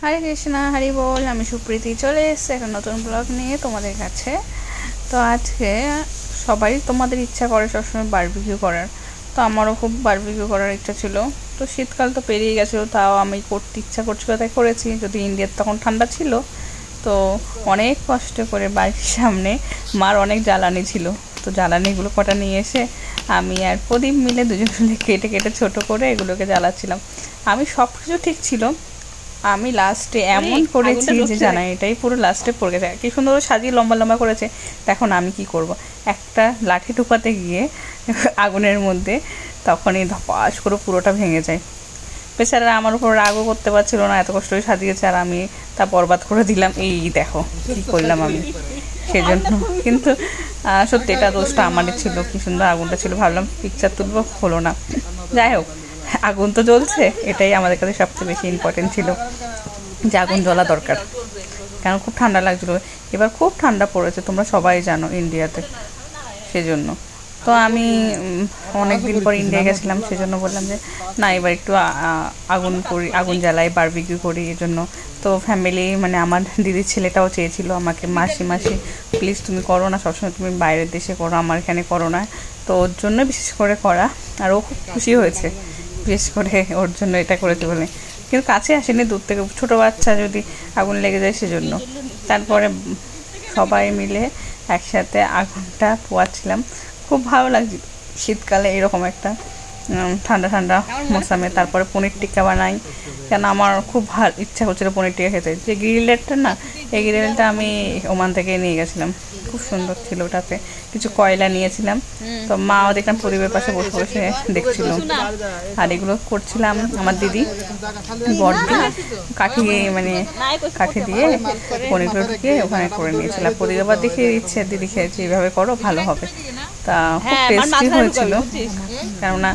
হরে কৃষ্ণা, হরি বল। আমি সুপ্রীতি চলে এসেছি একটা নতুন ব্লগ নিয়ে তোমাদের কাছে। তো আজকে সবাই তোমাদের ইচ্ছা করে সবসময় বারবিকিউ করার, তো আমারও খুব বারবিকিউ করার ইচ্ছা ছিল। তো শীতকাল তো পেরিয়ে গেছিলো, তাও আমি করতে ইচ্ছা করছিল তাই করেছি। যদি ইন্ডিয়ার তখন ঠান্ডা ছিল, তো অনেক কষ্ট করে বাড়ির সামনে মার অনেক জ্বালানি ছিল, তো জ্বালানিগুলো কটা নিয়ে এসে আমি আর প্রদীপ মিলে দুজন মিলে কেটে কেটে ছোটো করে এগুলোকে জ্বালাচ্ছিলাম। আমি সব কিছু ঠিক ছিল, আমি লাস্টে এমন করেছি যে জানা এটাই পুরো লাস্টে পড়ে গেছে। কি সুন্দর সাজিয়ে লম্বা লম্বা করেছে। এখন আমি কি করব, একটা লাঠি ঢুকাতে গিয়ে আগুনের মধ্যে তখনই ধপাস করে পুরোটা ভেঙে যায়। বেচারা আমার উপর রাগও করতে পারছিল না, এত কষ্ট করে সাজিয়েছে আর আমি তা বরবাদ করে দিলাম। এই দেখো কি করলাম আমি সেজন্য। কিন্তু সত্যি এটা দোষটা আমারই ছিল। কি সুন্দর আগুনটা ছিল, ভাবলাম পিকচার তুলবো, হলো না। যাই হোক, আগুন তো জ্বলছে, এটাই আমাদের কাছে সবচেয়ে বেশি ইম্পর্টেন্ট ছিল যে আগুন জ্বলা দরকার। কারণ খুব ঠান্ডা লাগছিলো, এবার খুব ঠান্ডা পড়েছে, তোমরা সবাই জানো ইন্ডিয়াতে, সেজন্য। তো আমি অনেক দিন পর ইন্ডিয়া গেছিলাম, সেজন্য বললাম যে না এবার একটু আগুন করি, আগুন জ্বালাই, বারবিকিউ করি। এই জন্য তো ফ্যামিলি মানে আমার দিদির ছেলেটাও চেয়েছিল আমাকে, মাসি মাসি প্লিজ তুমি করো না, সবসময় তুমি বাইরের দেশে করো, আমার এখানে করো না। তো ওর জন্য বিশেষ করে করা, আর ও খুব খুশি হয়েছে বিশেষ করে ওর জন্য এটা করেছে বলে। কিন্তু কাছে আসেনি, দূর থেকে, ছোটো বাচ্চা যদি আগুন লেগে যায় সেজন্য। তারপরে সবাই মিলে একসাথে আগুনটা পোয়াচ্ছিলাম, খুব ভালো লাগছিল শীতকালে এরকম একটা ঠান্ডা ঠান্ডা মৌসুমে। তারপরে পনির টিক্কা বানাই, কেন আমার খুব ভালো ইচ্ছা করছিলো পনির টিক্কা খেতে। যে গ্রিলটা না, এই গ্রিলটা আমি ওমান থেকে নিয়ে গেছিলাম, খুব সুন্দর ছিল। ওটাতে কিছু কয়লা নিয়েছিলাম, তো মাও দেখলাম পরিবারের পাশে বসে বসে দেখছিল। আর এগুলো করছিলাম আমার দিদি বড়দি কাঠি, মানে কাঠি দিয়ে পনিরগুলো ঢুকিয়ে ওখানে করে নিয়েছিলাম। পরিবার আবার দেখিয়ে দিচ্ছে, দিদি খেয়েছি এইভাবে করো ভালো হবে। তা খুব টেস্টি হয়েছিল, কেননা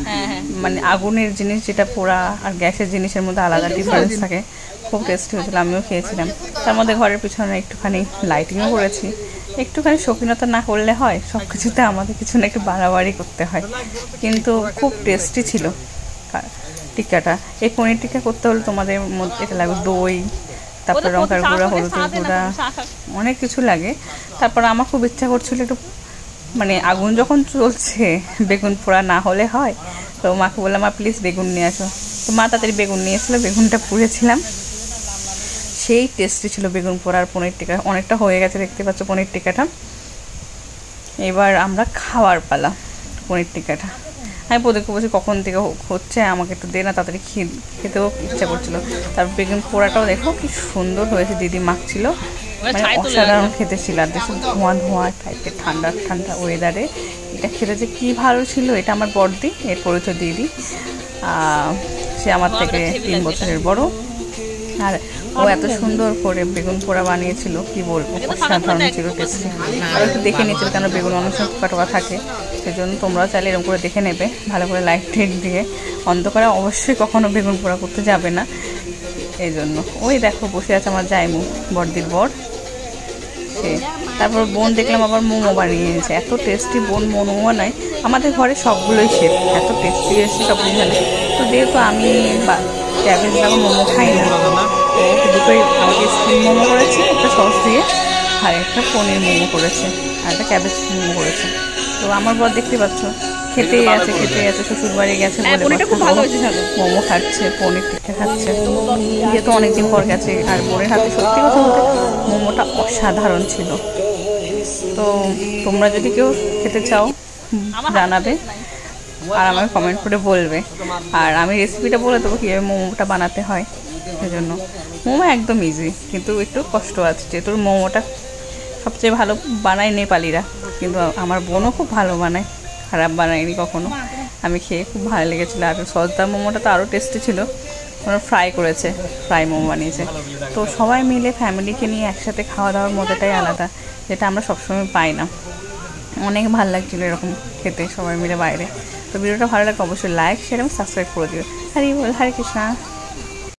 মানে আগুনের জিনিস যেটা পোড়া আর গ্যাসের জিনিসের মধ্যে আলাদা ডিফারেন্স থাকে। খুব টেস্টি হয়েছিল, আমিও খেয়েছিলাম। তার মধ্যে ঘরের পিছনে একটুখানি লাইটিংও করেছি। একটুখানি শৌখিনতা না করলে হয়, সব কিছুতে আমাদের কিছু না একটু বাড়াবাড়ি করতে হয়। কিন্তু খুব টেস্টি ছিল টিক্কাটা। এই পনির টিক্কা করতে হলে তোমাদের মধ্যে এটা লাগবে দই, তারপরে লঙ্কার গুঁড়া, হলুদের গুঁড়া, অনেক কিছু লাগে। তারপর আমার খুব ইচ্ছা করছিল একটু, মানে আগুন যখন চলছে বেগুন পোড়া না হলে হয়। তো মাকে বললাম মা প্লিজ বেগুন নিয়ে আসো। তো মা তাড়াতাড়ি বেগুন নিয়ে এসেছিলো, বেগুনটা পুড়েছিলাম, সেই টেস্টি ছিল বেগুন পোড়ার পনির টিক্কা। অনেকটা হয়ে গেছে দেখতে পাচ্ছ পনির টিক্কাটা। এবার আমরা খাওয়ার পালা পনির টিক্কাটা। আমি প্রদীপকে বলছি কখন থেকে হচ্ছে, আমাকে একটু দে না, তাড়াতাড়ি খেতেও ইচ্ছা করছিলো। তারপর বেগুন পোড়াটাও দেখো কি সুন্দর হয়েছে, দিদি মাখছিল, মানে অসাধারণ খেতে ছিল। আর দেখো ধোঁয়া ধোঁয়া টাইপের, ঠান্ডা ঠান্ডা ওয়েদারে এটা খেতে যে কী ভালো ছিল। এটা আমার বড়দি, এর পরিচয় দিদি, সে আমার থেকে 3 বছরের বড়। আর ও এত সুন্দর করে বেগুন পোড়া বানিয়েছিল, কি বলবো, অসাধারণ ছিল টেস্টি। আর একটু দেখে নিয়েছিল, কেন বেগুন অনেক সময় পোকা টোকা থাকে, সেজন্য তোমরাও চাইলে এরকম করে দেখে নেবে ভালো করে, লাইট টাইট দিয়ে। অন্ধকারে অবশ্যই কখনো বেগুন পোড়া করতে যাবে না, এই জন্য। ওই দেখো বসে আছে আমার জাইমু, বড়দির বর সে। তারপর বোন দেখলাম আবার মোমো বানিয়েছে, এত টেস্টি বোন মোমো বানায়। আমাদের ঘরে সবগুলোই শেফ, এত টেস্টি টেস্টি সব জানে। তো যেহেতু আমি ক্যাবেজ লাগা মোমো খাই না, তো দুটোই আমাকে স্টিম মোমো করেছে, একটা সস দিয়ে, আর একটা পনির মোমো করেছে, আর একটা ক্যাবেজ মোমো করেছে। তো আমার বর দেখতে পাচ্ছ খেতেই আছে খেতেই আছে, শ্বশুর বাড়ি গেছে বলে মোমো খাচ্ছে, পনির টিক্কা খাচ্ছে, যেহেতু অনেকদিন পর গেছে। আর বোনের হাতে সত্যি কথা বলতে মোমোটা অসাধারণ ছিল। তো তোমরা যদি কেউ খেতে চাও জানাবে, আর আমাকে কমেন্ট করে বলবে। আর আমি রেসিপিটা বলে দেবো কীভাবে মোমোটা বানাতে হয়। সেজন্য মোমো একদম ইজি, কিন্তু একটু কষ্ট আছে, যেহেতু মোমোটা সবচেয়ে ভালো বানায় নেপালিরা, কিন্তু আমার বোনও খুব ভালো বানায়, খারাপ বানায়নি কখনো। আমি খেয়ে খুব ভালো লেগেছিলো। আর সসদার মোমোটা তো আরও টেস্টি ছিল, ওরা ফ্রাই করেছে, ফ্রাই মোমো বানিয়েছে। তো সবাই মিলে ফ্যামিলিকে নিয়ে একসাথে খাওয়া দাওয়ার মজাটাই আলাদা, যেটা আমরা সবসময় পাই না। অনেক ভালো লাগছিলো এরকম খেতে সবাই মিলে বাইরে। তো ভিডিওটা ভালো লাগে অবশ্যই লাইক, শেয়ার এবং সাবস্ক্রাইব করে দিও। হরে বল, হরে কৃষ্ণা।